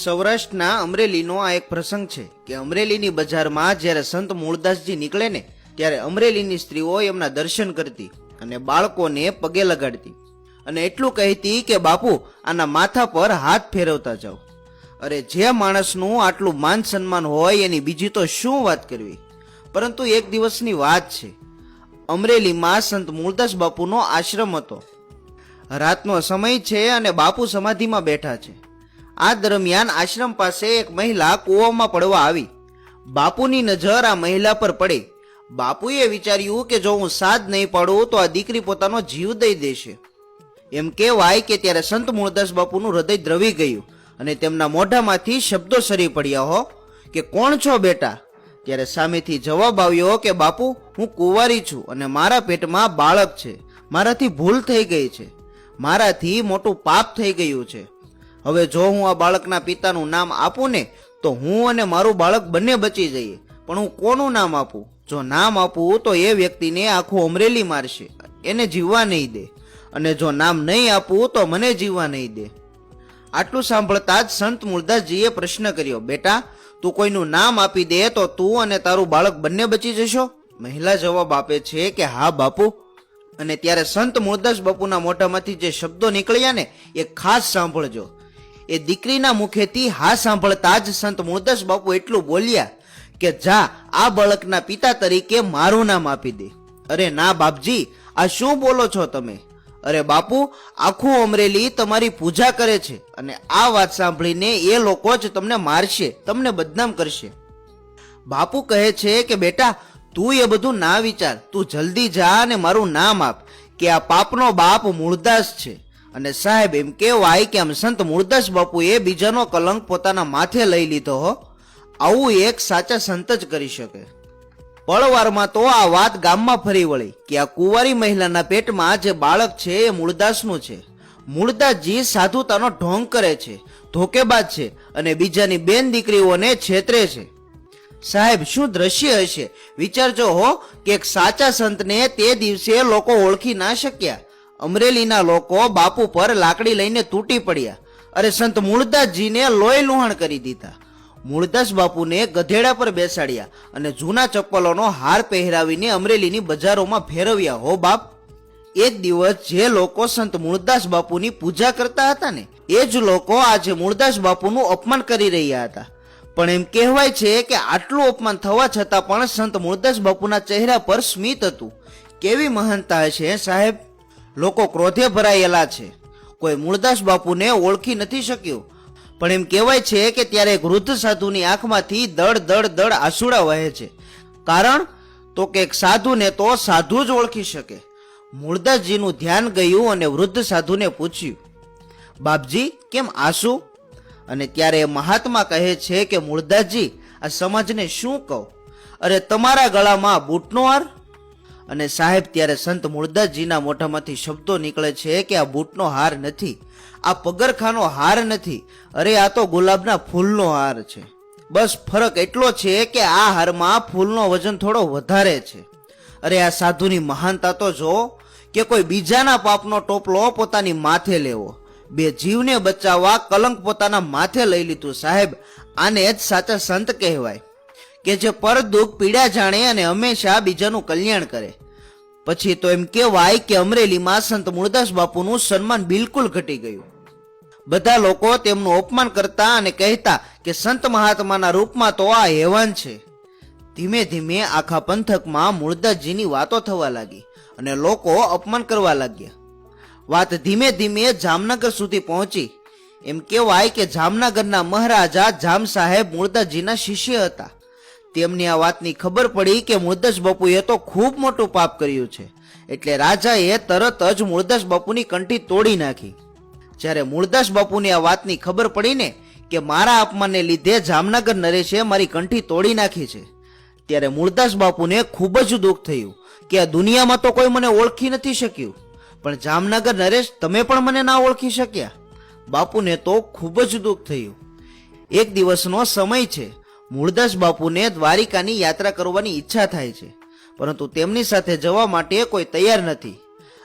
સૌરાષ્ટ્રના અમરેલીનો આ એક પ્રસંગ છે કે અમરેલીની બજારમાં જ્યારે સંત મૂળદાસજી નીકળે ને ત્યારે અમરેલીની સ્ત્રીઓ એમના દર્શન કરતી અને બાળકોને પગે લગાડતી અને એટલું કહેતી કે બાપુ આના માથા પર હાથ ફેરવતા જાઓ. અરે જે માણસનું આટલું માન સન્માન હોય એની બીજી તો શું વાત કરવી. પરંતુ એક દિવસની વાત છે. અમરેલીમાં સંત મૂળદાસ બાપુનો આશ્રમ હતો. રાતનો સમય છે અને બાપુ સમાધિમાં બેઠા છે. આ દરમિયાન આશ્રમ પાસે એક મહિલા કૂવામાં પડવા આવી. બાપુની નજર આ મહિલા પર પડી. બાપુએ વિચાર્યું કે જો હું સાદ નહીં પાડું તો આ દીકરી પોતાનો જીવ દઈ દેશે. એમ કહેવાય કે ત્યારે સંત મૂળદાસ બાપુનું હૃદય દ્રવી ગયું અને તેમના મોઢામાંથી શબ્દો સરી પડ્યા હો કે કોણ છો બેટા? ત્યારે સામેથી જવાબ આવ્યો કે બાપુ હું કુંવારી છું અને મારા પેટમાં બાળક છે. મારાથી ભૂલ થઈ ગઈ છે. મારાથી મોટું પાપ થઈ ગયું છે. હવે જો હું આ બાળકના પિતાનું નામ આપું ને તો હું અને મારું બાળક બંને બચી જઈએ. પણ હું કોનું નામ આપું? જો નામ આપું તો એ વ્યક્તિને આખું અમરેલી મારશે, એને જીવવા નહીં દે. અને જો નામ નહીં આપું તો મને જીવવા નહીં દે. આટલું સાંભળતા જ સંત મૂળદાસજીએ પ્રશ્ન કર્યો, બેટા તું કોઈનું નામ આપી દે તો તું અને તારું બાળક બંને બચી જશો? મહિલા જવાબ આપે છે કે હા બાપુ. અને ત્યારે સંત મૂળદાસ બાપુના મોઢામાંથી જે શબ્દો નીકળ્યા ને એ ખાસ સાંભળજો. એ દીકરીના મુખેથી હા સાંભળતા જ સંત મૂળદાસ બાપુ એટલું બોલ્યા કે જા આ બાળકના પિતા તરીકે મારું નામ આપી દે. અરે ના બાપજી, આ શું બોલો છો તમે? અરે બાપુ, આખું અમરેલી તમારી પૂજા કરે છે અને આ વાત સાંભળીને એ લોકો જ તમને મારશે, તમને બદનામ કરશે. બાપુ કહે છે કે બેટા તું એ બધું ના વિચાર, તું જલ્દી જા અને મારું નામ આપ કે આ પાપનો બાપ મૂળદાસ છે. અને સાહેબ એમ કહેવાય કે આમ સંત મૂળદાસ બાપુએ બીજાનો કલંક પોતાના માથે લઈ લીધો હો. આવું એક સાચા સંત જ કરી શકે. પળવારમાં તો આ વાત ગામમાં ફરી વળી કે આ કુંવારી મહિલાના પેટમાં જે બાળક છે એ મૂળદાસનું છે. મૂળદાસજી સાધુતાનો ઢોંગ કરે છે, ધોકેબાજ છે અને બીજાની બેન દીકરીઓને છેતરે છે. સાહેબ શું દ્રશ્ય હશે? વિચારજો હો કે એક સાચા સંતને તે દિવસે લોકો ઓળખી ના શક્યા. અમરેલીના લોકો બાપુ પર લાકડી લઈને તૂટી પડ્યા. અરે સંત મૂળદાસજીને લોહી લુહાણ કરી દીધા. મૂળદાસ બાપુને ગધેડા પર બેસાડ્યા અને જૂના ચપ્પલોનો હાર પહેરાવીને અમરેલીની બજારોમાં ફેરવ્યા હો બાપ. એક દિવસ જે લોકો સંત મૂળદાસ બાપુની પૂજા કરતા હતા ને એ જ લોકો આજે મૂળદાસ બાપુનું અપમાન કરી રહ્યા હતા. પણ એમ કહેવાય છે કે આટલું અપમાન થવા છતાં પણ સંત મૂળદાસ બાપુના ચહેરા પર સ્મિત હતું. કેવી મહાનતા હશે સાહેબ. લોકો ક્રોધે ભરાયેલા છે. કોઈ મૂળદાસ બાપુને ઓળખી નથી શક્યું. પણ એમ કહેવાય છે કે ત્યારે એક વૃદ્ધ સાધુની આંખમાંથી દળ દળ દળ આંસુડા વહે છે. કારણ તો કે એક સાધુને તો સાધુ જ ઓળખી શકે. મૂળદાસજીનું ધ્યાન ગયું અને વૃદ્ધ સાધુને પૂછ્યું, બાપજી કેમ આંસુ? અને ત્યારે મહાત્મા કહે છે કે મૂળદાસજી આ સમાજને શું કહું? અરે તમારા ગળામાં બૂટનો હાર? અને સાહેબ ત્યારે સંત મૂળદાસજીના મોઢામાંથી શબ્દો નીકળે છે કે આ બૂટનો હાર નથી, આ પગરખાનો હાર નથી, અરે આ તો ગુલાબના ફૂલનો હાર છે. બસ ફરક એટલો છે કે આ હારમાં ફૂલનો વજન થોડો વધારે છે. અરે આ સાધુની મહાનતા તો જો કે કોઈ બીજાના પાપનો ટોપલો પોતાની માથે લેવો, બે જીવને બચાવવા કલંક પોતાના માથે લઈ લીધું. સાહેબ આને જ સાચા સંત કહેવાય કે જે પર દુઃખ પીડા જાણે અને હંમેશા બીજાનું કલ્યાણ કરે. પછી તો એમ કહેવાય કે અમરેલીમાં સંત મૂળદાસ બાપુનું સન્માન બિલકુલ ઘટી ગયું. બધા લોકો તેમનું અપમાન કરતા અને કહેતા કે સંત મહાત્માના રૂપમાં તો આ હેવાન છે. ધીમે ધીમે આખા પંથકમાં મૂળદાસજીની વાતો થવા લાગી અને લોકો અપમાન કરવા લાગ્યા. વાત ધીમે ધીમે જામનગર સુધી પહોંચી. એમ કહેવાય કે જામનગરના મહારાજા જામ સાહેબ મૂળદાસજીના શિષ્ય હતા. તેમને આ વાતની ખબર પડી કે મૂળદાસ બાપુએ તો ખૂબ મોટું પાપ કર્યું છે. એટલે રાજાએ તરત જ મૂળદાસ બાપુની કંઠી તોડી નાખી. જ્યારે મૂળદાસ બાપુને આ વાતની ખબર પડી ને કે મારા અપમાનને લીધે જામનગર નરેશે મારી કંઠી તોડી નાખી છે, ત્યારે મૂળદાસ બાપુને ખૂબ જ દુઃખ થયું કે આ દુનિયામાં તો કોઈ મને ઓળખી નથી શક્યું, પણ જામનગર નરેશ તમે પણ મને ના ઓળખી શક્યા. બાપુને તો ખૂબ જ દુઃખ થયું. એક દિવસનો સમય છે. મૂળદાસ બાપુને દ્વારિકાની યાત્રા કરવાની ઈચ્છા થાય છે, પરંતુ તેમની સાથે જવા માટે કોઈ તૈયાર નથી.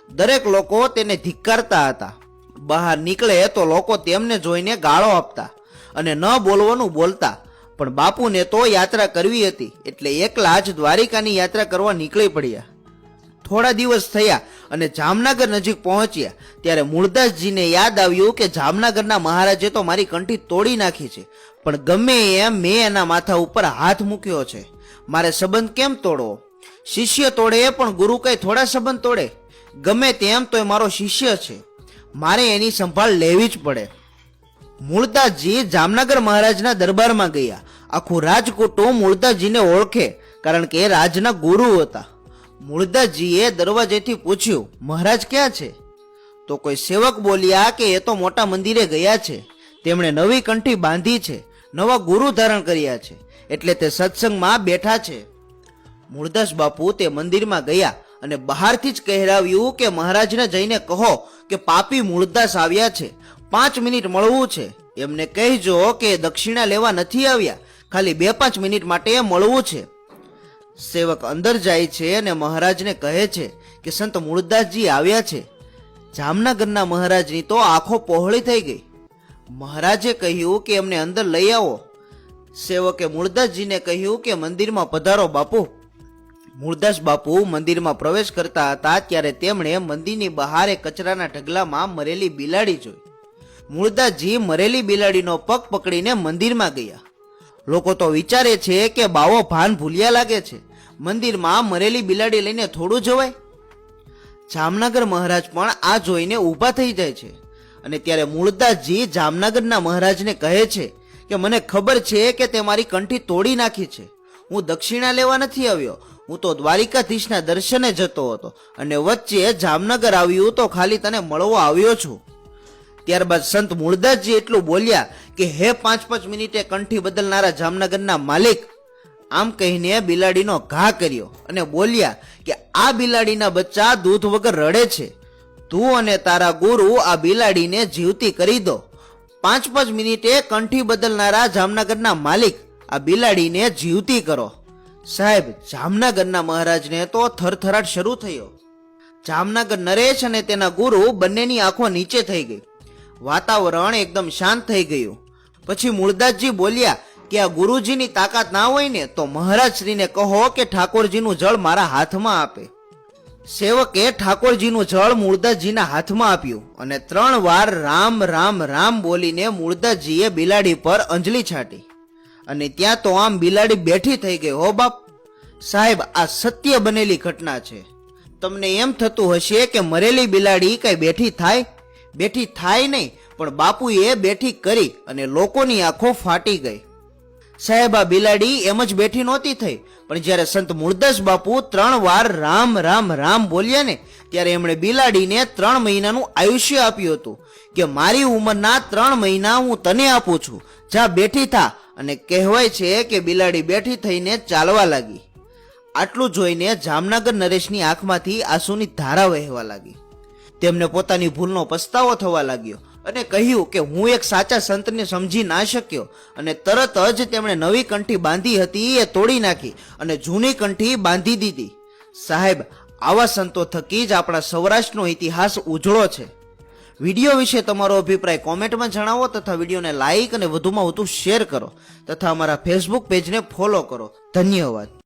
દરેક લોકો તેને ધિક્કારતા હતા. બહાર નીકળે તો લોકો તેમને જોઈને ગાળો આપતા. અને ન બોલવાનું બોલતા. પણ બાપુને તો યાત્રા કરવી હતી એટલે એકલા જ દ્વારિકાની યાત્રા કરવા નીકળી પડ્યા. થોડા દિવસ થયા અને જામનગર નજીક પહોંચ્યા ત્યારે મૂળદાસજીને યાદ આવ્યું કે જામનગરના મહારાજે તો મારી કંઠી તોડી નાખી છે, પણ ગમે એમ મેં એના માથા ઉપર હાથ મૂક્યો છે, મારે સંબંધ કેમ તોડવો? શિષ્ય તોડે પણ ગુરુ કઈ થોડા સંબંધ તોડે? ગમે તેમ તો એ મારો શિષ્ય છે, મારે એની સંભાળ લેવી જ પડે. મૂળદાસજી જામનગર મહારાજના દરબારમાં ગયા. આખું રાજકુટુંબ મૂળદાસજીને ઓળખે કારણ કે એ રાજના ગુરુ હતા. મૂળદાસજીએ દરવાજેથી પૂછ્યું, મહારાજ ક્યાં છે? તો કોઈ સેવક બોલ્યા કે એ તો મોટા મંદિરે ગયા છે, તેમણે નવી કંઠી બાંધી છે, નવા ગુરુ ધારણ કર્યા છે, એટલે તે સત્સંગમાં બેઠા છે. મૂળદાસ બાપુ તે મંદિરમાં ગયા અને બહારથી જ કહેરાવ્યું કે મહારાજને જઈને કહો કે પાપી મૂળદાસ આવ્યા છે, 5 મિનિટ મળવું છે. એમને કહેજો કે દક્ષિણા લેવા નથી આવ્યા, ખાલી 2-5 મિનિટ માટે મળવું છે. સેવક અંદર જાય છે અને મહારાજને કહે છે કે સંત મૂળદાસજી આવ્યા છે. જામનગરના મહારાજની તો આંખો પહોળી થઈ ગઈ. મહારાજે કહ્યું કે એમને અંદર લઈ આવો. સેવકે મૂળદાસજીને કહ્યું કે મંદિરમાં પધારો બાપુ. મૂળદાસ બાપુ મંદિરમાં પ્રવેશ કરતા હતા ત્યારે તેમણે મંદિરની બહાર એક કચરાના ઢગલામાં મરેલી બિલાડી જોઈ. મૂળદાસજી મરેલી બિલાડીનો પગ પકડીને મંદિરમાં ગયા. લોકો તો વિચારે છે કે બાવો ભાન ભૂલ્યા લાગે છે, મંદિરમાં મરેલી બિલાડી લઈને થોડું જવાય? જામનગર મહારાજ પણ આ જોઈને ઊભા થઈ જાય છે અને ત્યારે મૂળદાસજી જામનગરના મહારાજને કહે છે કે મને ખબર છે કે તે મારી કંઠી તોડી નાખી છે. હું દક્ષિણા લેવા નથી આવ્યો, હું તો દ્વારિકાધીશના દર્શને જતો હતો અને વચ્ચે જામનગર આવ્યું તો ખાલી તને મળવા આવ્યો છું. ત્યારબાદ સંત મૂળદાસજી એટલું બોલ્યા કે હે 5-5 મિનિટે કંઠી બદલનારા જામનગરના માલિક. આમ કહીને બિલાડીનો ઘા કર્યો અને બોલ્યા કે આ બિલાડીના બચ્ચા દૂધ વગર રડે છે, તું અને તારા ગુરુ આ બિલાડીને જીવતી કરી દો. 5-5 મિનિટે કંઠી બદલનારા જામનગરના માલિક, આ બિલાડીને જીવતી કરો. સાહેબ, જામનગરના મહારાજને તો થરથરાટ શરૂ થયો. જામનગર નરેશ અને તેના ગુરુ બંનેની આંખો નીચે થઈ ગઈ. વાતાવરણ એકદમ શાંત થઈ ગયું. પછી મૂળદાસજી બોલ્યા કે આ ગુરુજીની તાકાત ના હોય ને તો મહારાજ શ્રીને કહો કે ઠાકોરજીનું જળ મારા હાથમાં આપે. સેવકે ઠાકોરજીનું જળ મૂળદાસજીના હાથમાં આપ્યું અને 3 વાર રામ રામ રામ બોલીને મૂળદાસજીએ બિલાડી પર અંજલિ છાંટી અને ત્યાં તો આમ બિલાડી બેઠી થઈ ગઈ. હો બાપ સાહેબ, આ સત્ય બનેલી ઘટના છે. તમને એમ થતું હશે કે મરેલી બિલાડી કઈ બેઠી થાય? બેઠી થાય નહીં, પણ બાપુએ બેઠી કરી અને લોકોની આંખો ફાટી ગઈ. સાહેબ, આ બિલાડી એમ જ બેઠી નહોતી થઈ, પણ જ્યારે સંત મૂળદાસ બાપુ 3 વાર રામ રામ રામ બોલ્યા ને ત્યારે એમણે બિલાડીને 3 મહિનાનું આયુષ્ય આપ્યું હતું કે મારી ઉંમરના 3 મહિના હું તને આપું છું, જા બેઠી થા. અને કહેવાય છે કે બિલાડી બેઠી થઈને ચાલવા લાગી. આટલું જોઈને જામનગર નરેશની આંખમાંથી આંસુની ધારા વહેવા લાગી. તેમને પોતાની ભૂલનો પસ્તાવો થવા લાગ્યો અને કહ્યું કે હું એક સાચા સંતને સમજી ના શક્યો અને તરત જ તેમણે નવી કંઠી બાંધી હતી એ તોડી નાખી અને જૂની કંઠી બાંધી દીધી. સાહેબ, આવા સંતો થકી જ આપણા સૌરાષ્ટ્રનો ઇતિહાસ ઉજળો છે. વિડીયો વિશે તમારો અભિપ્રાય કોમેન્ટમાં જણાવો તથા વિડીયોને લાઇક અને વધુમાં વધુ શેર કરો તથા અમારા ફેસબુક પેજને ફોલો કરો. ધન્યવાદ.